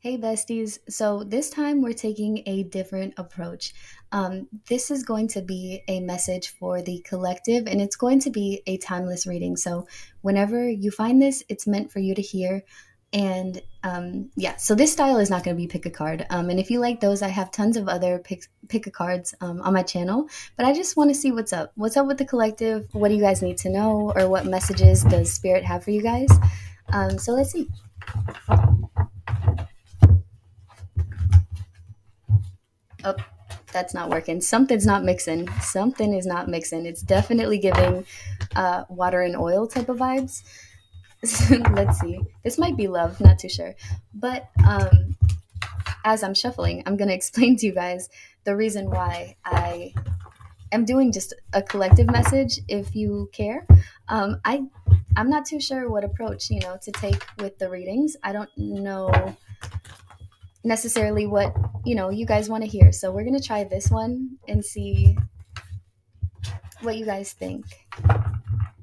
Hey besties. So this time we're taking a different approach. This is going to be a message for the collective and it's going to be a timeless reading. So whenever you find this, it's meant for you to hear. And yeah, so this style is not going to be pick a card. And if you like those, I have tons of other pick a cards on my channel. But I just want to see what's up. What's up with the collective? What do you guys need to know? Or what messages does Spirit have for you guys? So let's see. Oh, that's not working. Something's not mixing. Something is not mixing. It's definitely giving water and oil type of vibes. Let's see. This might be love, not too sure. But as I'm shuffling, I'm going to explain to you guys the reason why I am doing just a collective message if you care. I'm not too sure what approach, to take with the readings. I don't know necessarily what, you guys want to hear. So we're going to try this one and see what you guys think.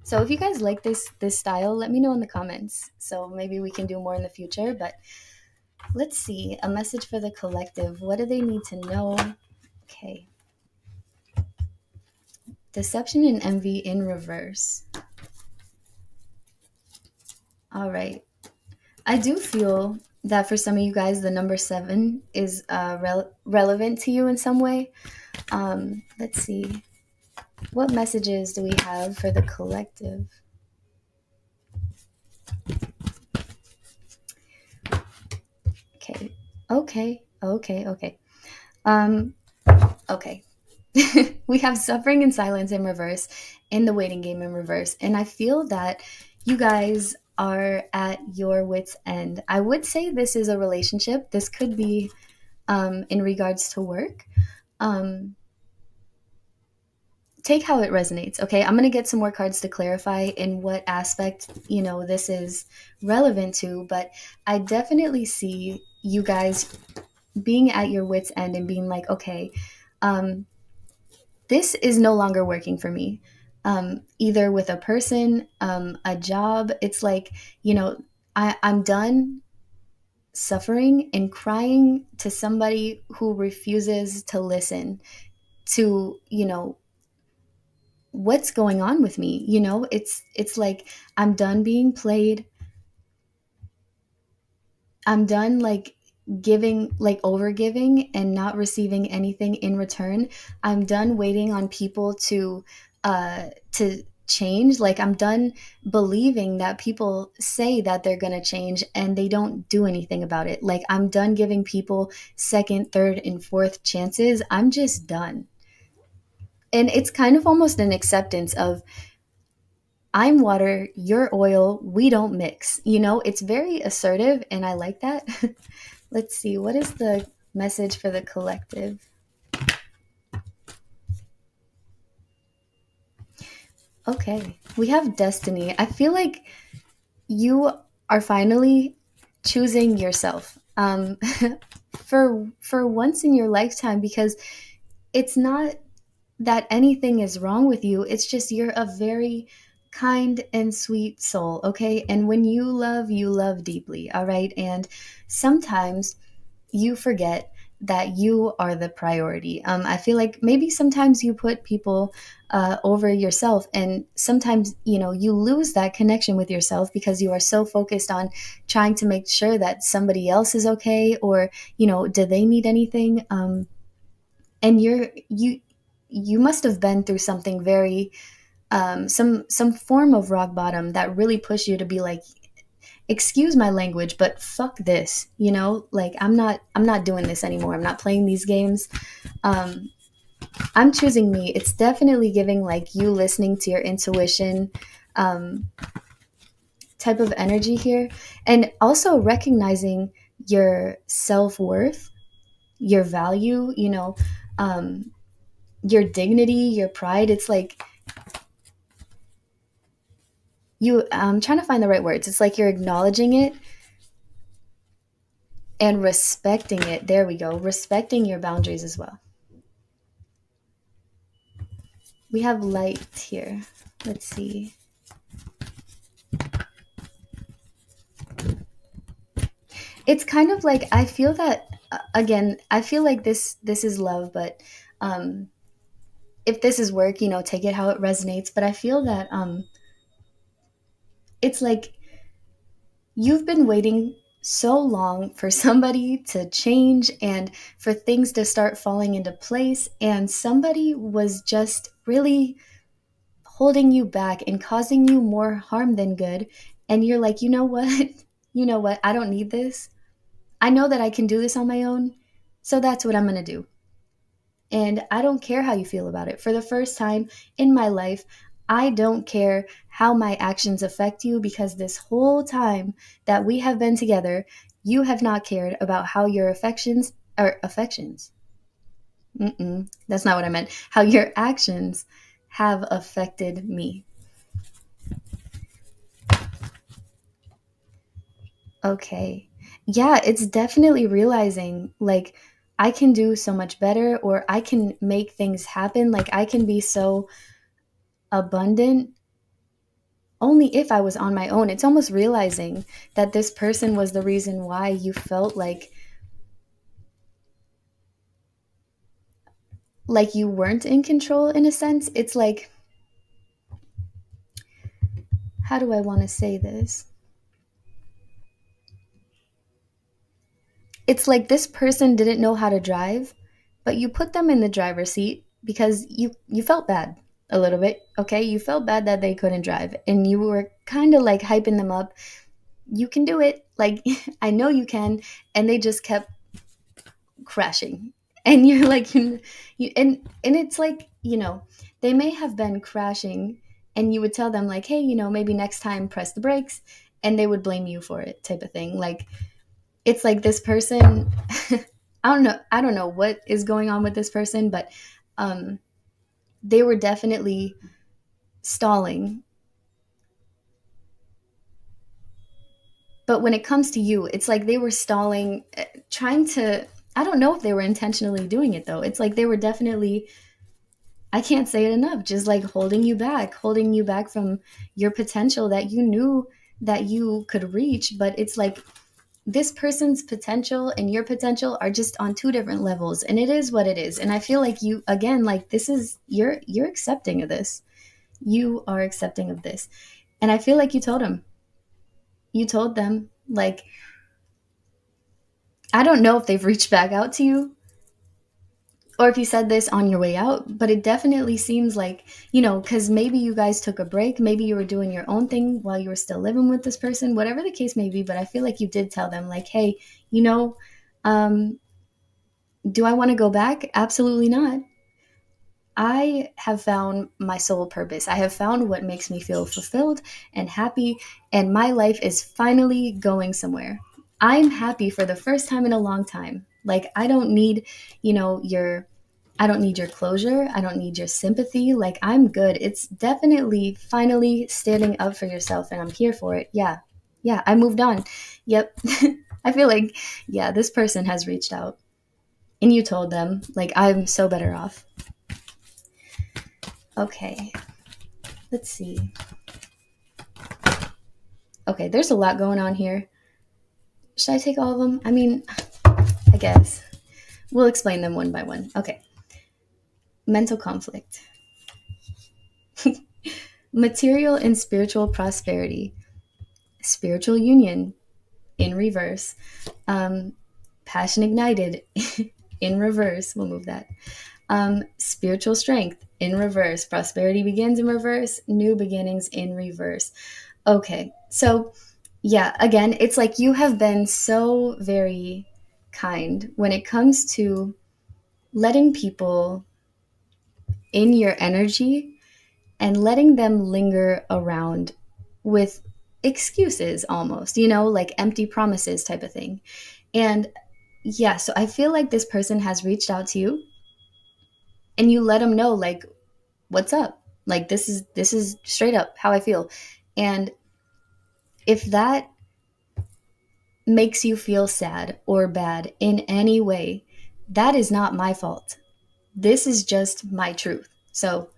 So if you guys like this style, let me know in the comments. So maybe we can do more in the future, but let's see. A message for the collective. What do they need to know? Okay. Deception and envy in reverse. All right. I do feel that for some of you guys, the number 7 is relevant to you in some way. Let's see. What messages do we have for the collective? Okay. Okay. Um, okay. We have suffering and silence in reverse in the waiting game in reverse. And I feel that you guys are at your wits' end. I would say this is a relationship. This could be in regards to work. Take how it resonates. Okay. I'm going to get some more cards to clarify in what aspect, this is relevant to, but I definitely see you guys being at your wits' end and being like, okay, this is no longer working for me. Either with a person, a job. It's like, I'm done suffering and crying to somebody who refuses to listen to, what's going on with me. It's like I'm done being played. I'm done like giving, like over giving and not receiving anything in return. I'm done waiting on people to change. Like I'm done believing that people say that they're going to change and they don't do anything about it. Like I'm done giving people second, third and fourth chances. I'm just done. And it's kind of almost an acceptance of I'm water, you're oil, we don't mix. It's very assertive and I like that. Let's see, what is the message for the collective? Okay, we have destiny. I feel like you are finally choosing yourself for once in your lifetime, because it's not that anything is wrong with you. It's just you're a very kind and sweet soul, okay? And when you love deeply, all right? And sometimes you forget that you are the priority. I feel like maybe sometimes you put people over yourself, and sometimes you lose that connection with yourself because you are so focused on trying to make sure that somebody else is okay, or do they need anything? And you must have been through something very some form of rock bottom that really pushed you to be like, excuse my language, but fuck this, like I'm not doing this anymore. I'm not playing these games. um I'm choosing me. It's definitely giving like you listening to your intuition um type of energy here, and also recognizing your self-worth, your value, um your dignity, your pride. It's like I'm trying to find the right words. It's like you're acknowledging it and respecting it. There we go. Respecting your boundaries as well. We have light here. Let's see. It's kind of like I feel that again, I feel like this is love, but um if this is work, take it how it resonates, but I feel that it's like you've been waiting so long for somebody to change and for things to start falling into place, and somebody was just really holding you back and causing you more harm than good. And you're like, you know what? You know what? I don't need this. I know that I can do this on my own. So that's what I'm going to do. And I don't care how you feel about it. For the first time in my life, I don't care how my actions affect you, because this whole time that we have been together, you have not cared about how your affections. That's not what I meant. How your actions have affected me. Okay. Yeah, it's definitely realizing like I can do so much better, or I can make things happen. Like I can be so abundant only if I was on my own. It's almost realizing that this person was the reason why you felt like you weren't in control in a sense. It's like, how do I want to say this? It's like this person didn't know how to drive, but you put them in the driver's seat because you felt bad a little bit, okay? You felt bad that they couldn't drive, and you were kind of like hyping them up. You can do it. Like I know you can, and they just kept crashing. And you're like and it's like, they may have been crashing, and you would tell them like, "Hey, maybe next time press the brakes." And they would blame you for it, type of thing. Like it's like this person I don't know what is going on with this person, but um they were definitely stalling. But when it comes to you, it's like they were stalling, trying to, I don't know if they were intentionally doing it though. It's like they were definitely, I can't say it enough, just like holding you back from your potential that you knew that you could reach. But it's like this person's potential and your potential are just on two different levels, and it is what it is. And I feel like you, again, like this is, you're accepting of this. You are accepting of this. And I feel like you told them like, I don't know if they've reached back out to you or if you said this on your way out, but it definitely seems like, because maybe you guys took a break, maybe you were doing your own thing while you were still living with this person, whatever the case may be. But I feel like you did tell them, like, hey, you know, um, do I want to go back? Absolutely not. I have found my soul purpose. I have found what makes me feel fulfilled and happy, and my life is finally going somewhere. I'm happy for the first time in a long time. Like, I don't need, your I don't need your closure. I don't need your sympathy. Like, I'm good. It's definitely finally standing up for yourself, and I'm here for it. Yeah. Yeah, I moved on. Yep. I feel like, yeah, this person has reached out. And you told them, like, I'm so better off. Okay, let's see. Okay, there's a lot going on here. Should I take all of them? I mean, I guess. We'll explain them one by one. Okay. Mental conflict, material and spiritual prosperity, spiritual union in reverse, um, passion ignited in reverse. We'll move that. Spiritual strength in reverse, prosperity begins in reverse, new beginnings in reverse. Okay, so yeah, again, it's like you have been so very kind when it comes to letting people in your energy and letting them linger around with excuses almost, like empty promises type of thing. And yeah, so I feel like this person has reached out to you, and you let them know like what's up. Like this is straight up how I feel. And if that makes you feel sad or bad in any way, that is not my fault. This is just my truth. So,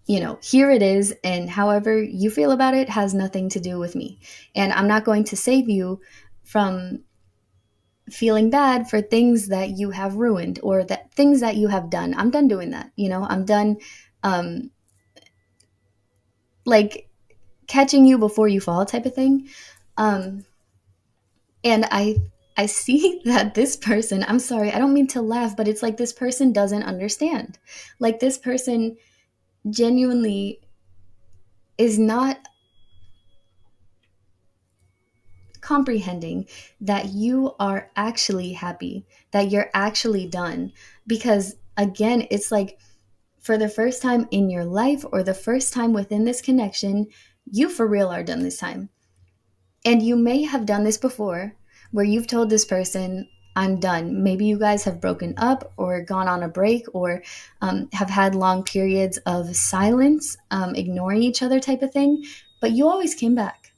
here it is, and however you feel about it has nothing to do with me. And I'm not going to save you from feeling bad for things that you have ruined or that things that you have done. I'm done doing that. I'm done um like catching you before you fall type of thing. Um and I see that this person, I'm sorry, I don't mean to laugh, but it's like this person doesn't understand. Like this person genuinely is not comprehending that you are actually happy, that you're actually done. Because again, it's like for the first time in your life or the first time within this connection, you for real are done this time. And you may have done this before where you've told this person, I'm done. Maybe you guys have broken up or gone on a break or have had long periods of silence, ignoring each other type of thing. But you always came back.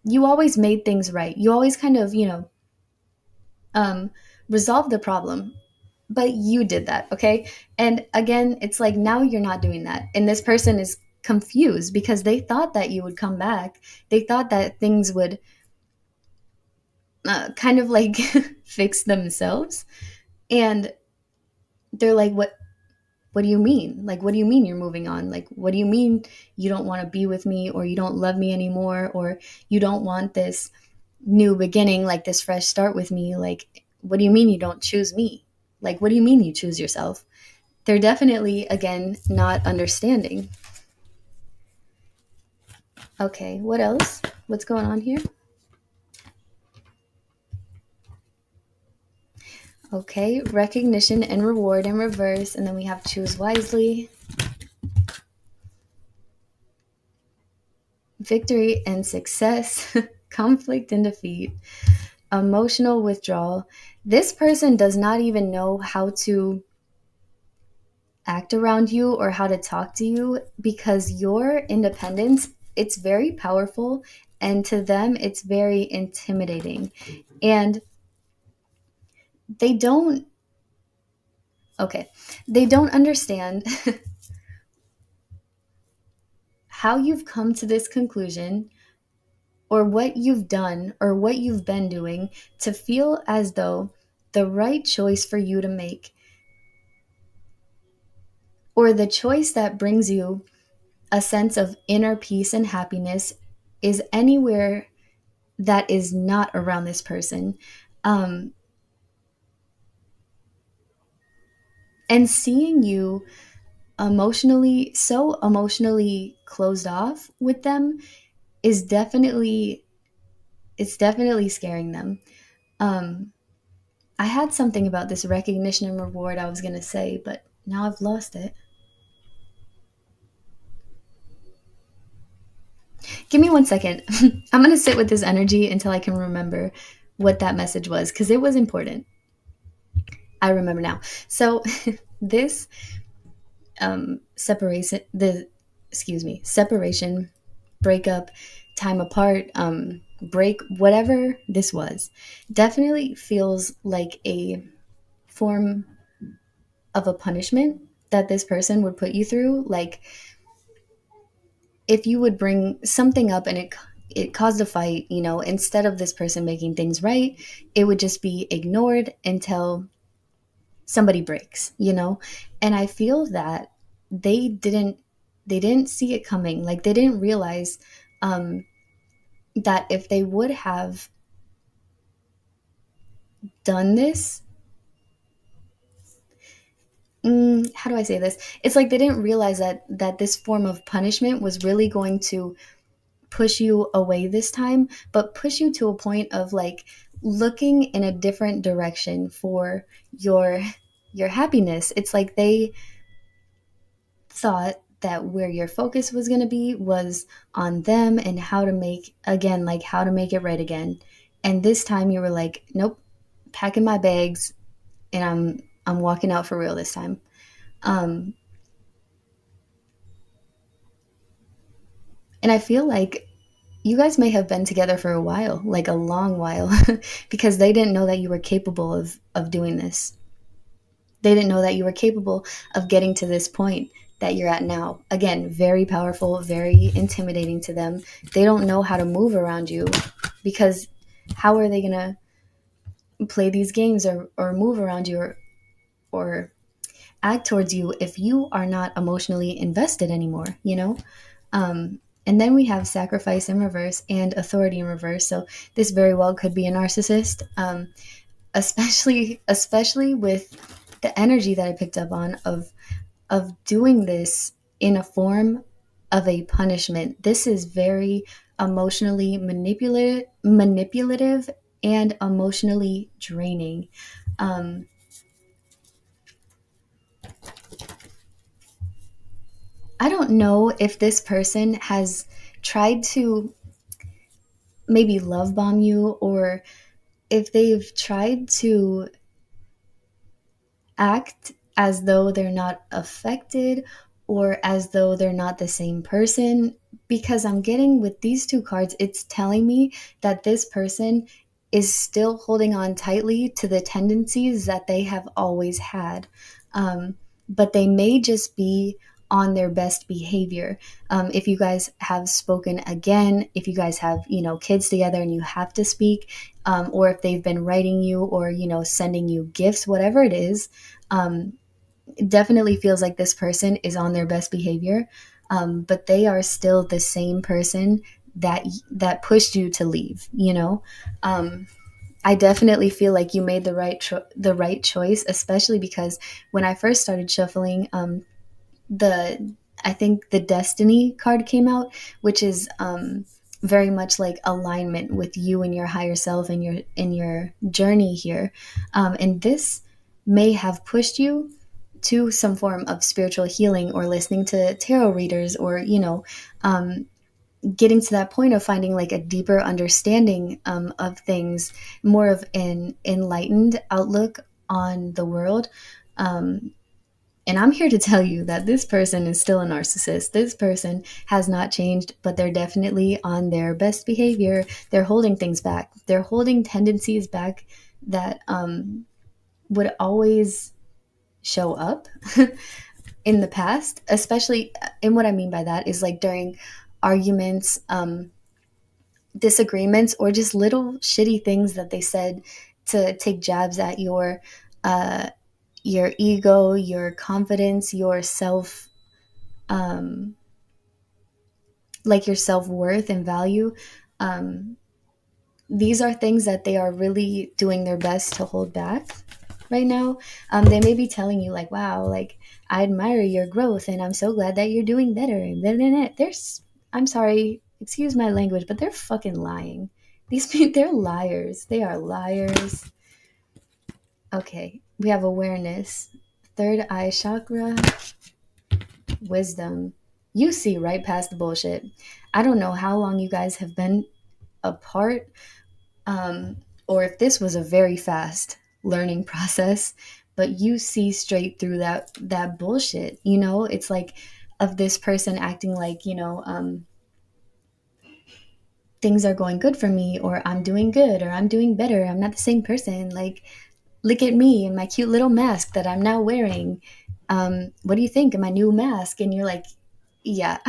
You always made things right. You always kind of, um, resolved the problem. But you did that, okay? And again, it's like now you're not doing that. And this person is confused because they thought that you would come back. They thought that things would kind of like fix themselves. And they're like, what do you mean? Like, what do you mean you're moving on? Like, what do you mean you don't want to be with me or you don't love me anymore or you don't want this new beginning, like this fresh start with me? Like, what do you mean you don't choose me? Like, what do you mean you choose yourself? They're definitely, again, not understanding. Okay, what else? What's going on here? Okay, recognition and reward in reverse. And then we have choose wisely, victory and success, conflict and defeat, emotional withdrawal. This person does not even know how to act around you or how to talk to you because your independence, it's very powerful, and to them it's very intimidating. And they don't okay, they don't understand how you've come to this conclusion or what you've done or what you've been doing to feel as though the right choice for you to make or the choice that brings you a sense of inner peace and happiness is anywhere that is not around this person. Um, and seeing you so emotionally closed off with them is definitely, it's definitely scaring them. Um, I had something about this recognition and reward I was going to say, but now I've lost it. Give me one second. I'm going to sit with this energy until I can remember what that message was because it was important. I remember now. So this separation, separation, breakup, time apart, break, whatever this was, definitely feels like a form of a punishment that this person would put you through. Like if you would bring something up and it caused a fight, instead of this person making things right, it would just be ignored until somebody breaks. And I feel that they didn't they didn't see it coming. Like they didn't realize um, that if they would have done this, how do I say this? It's like they didn't realize that this form of punishment was really going to push you away this time, but push you to a point of like looking in a different direction for your happiness. It's like they thought that where your focus was going to be was on them and how to make again, like how to make it right again. And this time you were like, nope, packing my bags and I'm walking out for real this time. Um, and I feel like you guys may have been together for a while, like a long while, because they didn't know that you were capable of doing this. They didn't know that you were capable of getting to this point that you're at now. Again, very powerful, very intimidating to them. They don't know how to move around you because how are they gonna play these games or move around you or act towards you if you are not emotionally invested anymore, you know? And then we have sacrifice in reverse and authority in reverse. So this very well could be a narcissist, especially with the energy that I picked up on of doing this in a form of a punishment. This is very emotionally manipulative and emotionally draining. Um, I don't know if this person has tried to maybe love bomb you, or if they've tried to act as though they're not affected or as though they're not the same person, because I'm getting with these two cards, it's telling me that this person is still holding on tightly to the tendencies that they have always had. But they may just be on their best behavior. If you guys have spoken again, if you guys have, kids together and you have to speak, or if they've been writing you or, sending you gifts, whatever it is, um, it definitely feels like this person is on their best behavior, but they are still the same person that pushed you to leave. um, I definitely feel like you made the right choice, especially because when I first started shuffling, the I think the Destiny card came out, which is very much like alignment with you and your higher self and your journey here, and this may have pushed you to some form of spiritual healing or listening to tarot readers, or um, getting to that point of finding like a deeper understanding of things, more of an enlightened outlook on the world. um, and I'm here to tell you that this person is still a narcissist. This person has not changed, but they're definitely on their best behavior. They're holding things back. They're holding tendencies back that would always show up in the past, especially. And what I mean by that is like during arguments, disagreements, or just little shitty things that they said to take jabs at uh, your ego, your confidence, your self, um, like your self worth and value. Um, these are things that they are really doing their best to hold back right now. They may be telling you like, "Wow, like I admire your growth, and I'm so glad that you're doing better." And then there's, I'm sorry, excuse my language, but they're fucking lying. These people, they're liars. They are liars. Okay, we have awareness, third eye chakra, wisdom. You see right past the bullshit. I don't know how long you guys have been apart, um, or if this was a very fast learning process, but you see straight through that bullshit. It's like of this person acting like, things are going good for me, or I'm doing good, or I'm doing better. I'm not the same person. Like, look at me and my cute little mask that I'm now wearing. What do you think of my new mask? And you're like, yeah,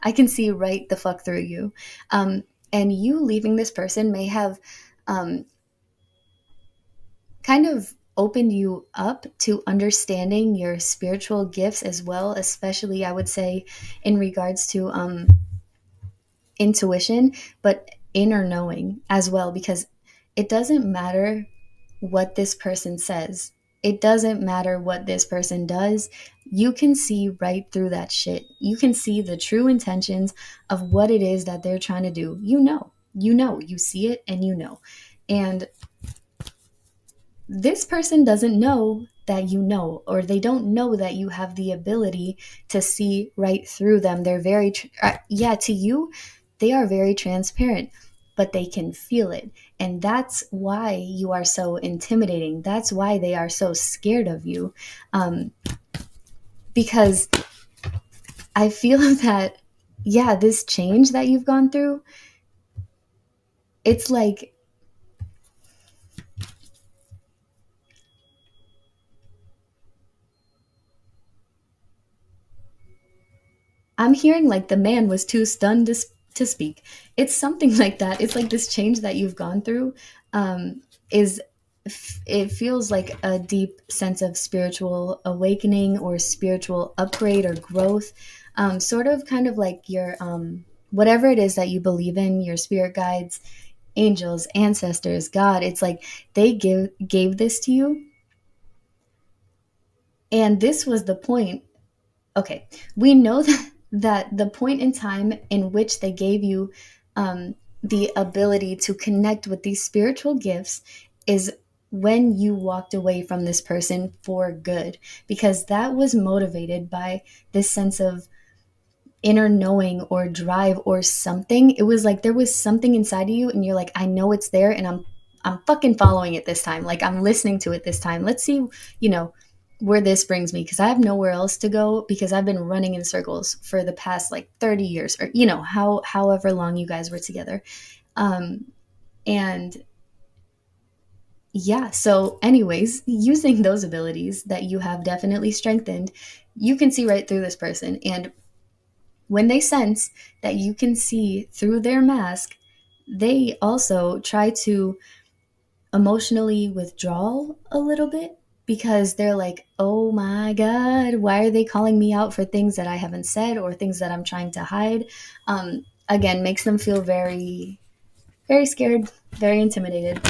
I can see right the fuck through you. And you leaving this person may have um, kind of opened you up to understanding your spiritual gifts as well, especially I would say in regards to intuition, but inner knowing as well, because it doesn't matter what this person says. It doesn't matter what this person does. You can see right through that shit. You can see the true intentions of what it is that they're trying to do. You see it and you know. And this person doesn't know that you know, or they don't know that you have the ability to see right through them. They're very yeah, to you they are very transparent, but they can feel it, and that's why you are so intimidating. That's why they are so scared of you, um, because I feel that, yeah, this change that you've gone through, it's like I'm hearing like the man was too stunned to speak. It's something like that. It's like this change that you've gone through, is it feels like a deep sense of spiritual awakening or spiritual upgrade or growth, sort of kind of like your whatever it is that you believe in, your spirit guides, angels, ancestors, God. It's like they gave this to you, and this was the point. Okay, we know that the point in time in which they gave you the ability to connect with these spiritual gifts is when you walked away from this person for good, because that was motivated by this sense of inner knowing or drive or something. It was like there was something inside of you and you're like, I know it's there, and I'm fucking following it this time. Like I'm listening to it this time. Let's see, you know, where this brings me, because I have nowhere else to go, because I've been running in circles for the past like 30 years, or you know, however long you guys were together. Um and yeah, so anyways, using those abilities that you have definitely strengthened, you can see right through this person. And when they sense that you can see through their mask, they also try to emotionally withdraw a little bit, because they're like, oh my God, why are they calling me out for things that I haven't said or things that I'm trying to hide? Again, makes them feel very, very scared, very intimidated.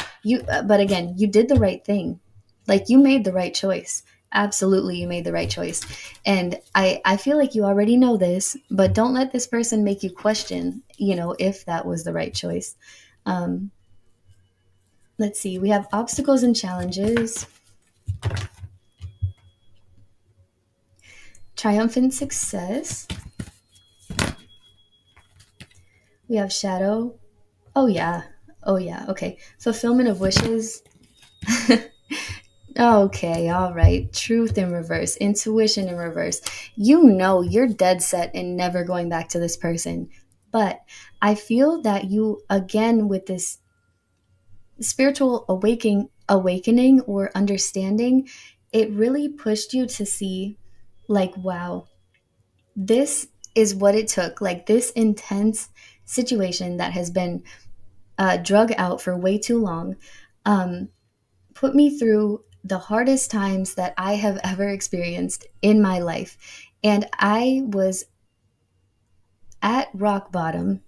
But again, you did the right thing. Like you made the right choice. Absolutely, you made the right choice. And I feel like you already know this, but don't let this person make you question, you know, if that was the right choice. Um, let's see, we have obstacles and challenges, triumphant success. We have shadow. Oh, yeah. Oh, yeah. Okay. Fulfillment of wishes. Okay, all right. Truth in reverse, intuition in reverse. You know you're dead set in never going back to this person. But I feel that you, again, with this spiritual awakening or understanding, it really pushed you to see, like, wow, this is what it took. Like, this intense situation that has been drug out for way too long. Um, Put me through the hardest times that I have ever experienced in my life. And I was at rock bottom,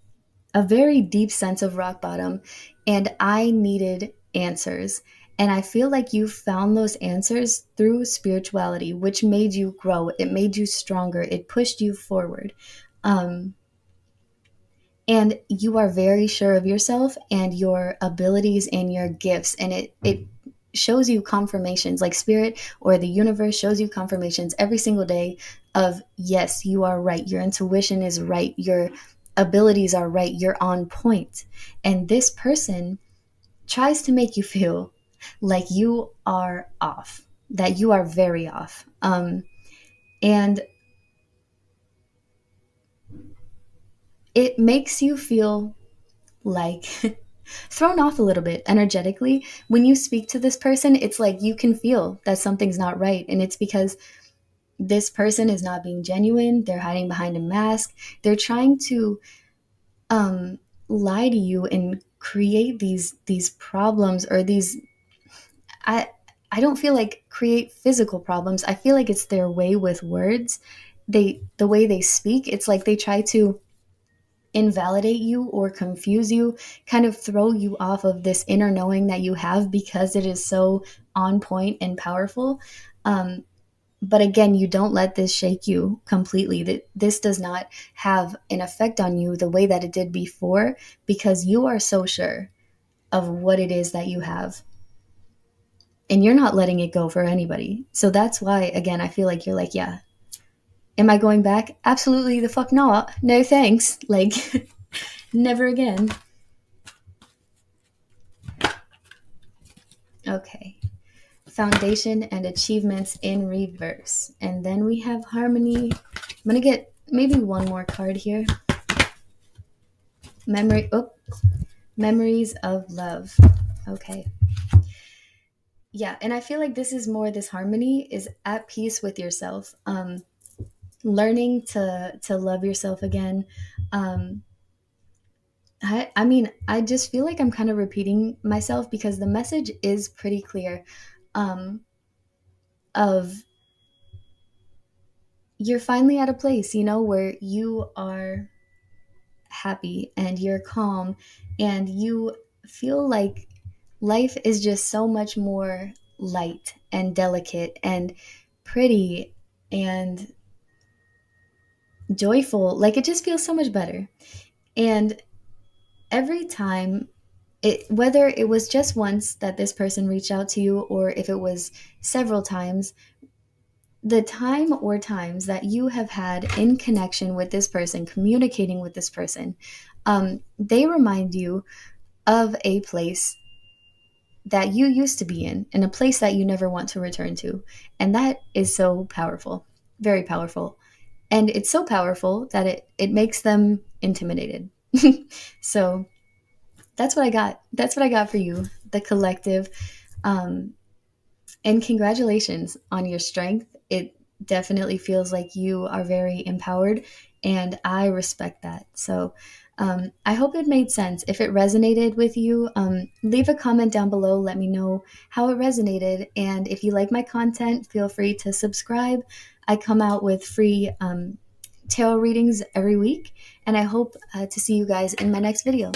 a very deep sense of rock bottom, and I needed answers. And I feel like you found those answers through spirituality, which made you grow. It made you stronger. It pushed you forward. Um, and you are very sure of yourself and your abilities and your gifts, and it shows you confirmations, like spirit or the universe shows you confirmations every single day of, yes, you are right, your intuition is right, your abilities are right, you're on point. And this person tries to make you feel like you are off, that you are very off. And it makes you feel like thrown off a little bit energetically. When you speak to this person, it's like you can feel that something's not right. And it's because this person is not being genuine. They're hiding behind a mask. They're trying to um, lie to you and create these problems, or these, I I don't feel like create physical problems. I feel like it's their way with words. The way they speak, it's like they try to invalidate you or confuse you, kind of throw you off of this inner knowing that you have, because it is so on point and powerful. Um, but again, you don't let this shake you completely. That this does not have an effect on you the way that it did before, because you are so sure of what it is that you have, and you're not letting it go for anybody. So that's why, again, I feel like you're like, yeah, am I going back? Absolutely the fuck not. No thanks. Like, never again. Okay. Foundation and achievements in reverse. And then we have harmony. I'm going to get maybe one more card here. Memories of love. Okay. Yeah, and I feel like this is more, this harmony is at peace with yourself. Learning to love yourself again. Um I mean, I just feel like I'm kind of repeating myself because the message is pretty clear. Um, of you're finally at a place, where you are happy and you're calm and you feel like life is just so much more light and delicate and pretty and joyful. Like it just feels so much better. And every time whether it was just once that this person reached out to you or if it was several times, the time or times that you have had in connection with this person, communicating with this person, they remind you of a place that you used to be in and a place that you never want to return to. And that is so powerful, very powerful. And it's so powerful that it makes them intimidated. So that's what I got. That's what I got for you, the collective. Um, And congratulations on your strength. It definitely feels like you are very empowered, and I respect that. So, I hope it made sense. If it resonated with you, leave a comment down below. Let me know how it resonated. And if you like my content, feel free to subscribe. I come out with free tarot readings every week, and I hope to see you guys in my next video.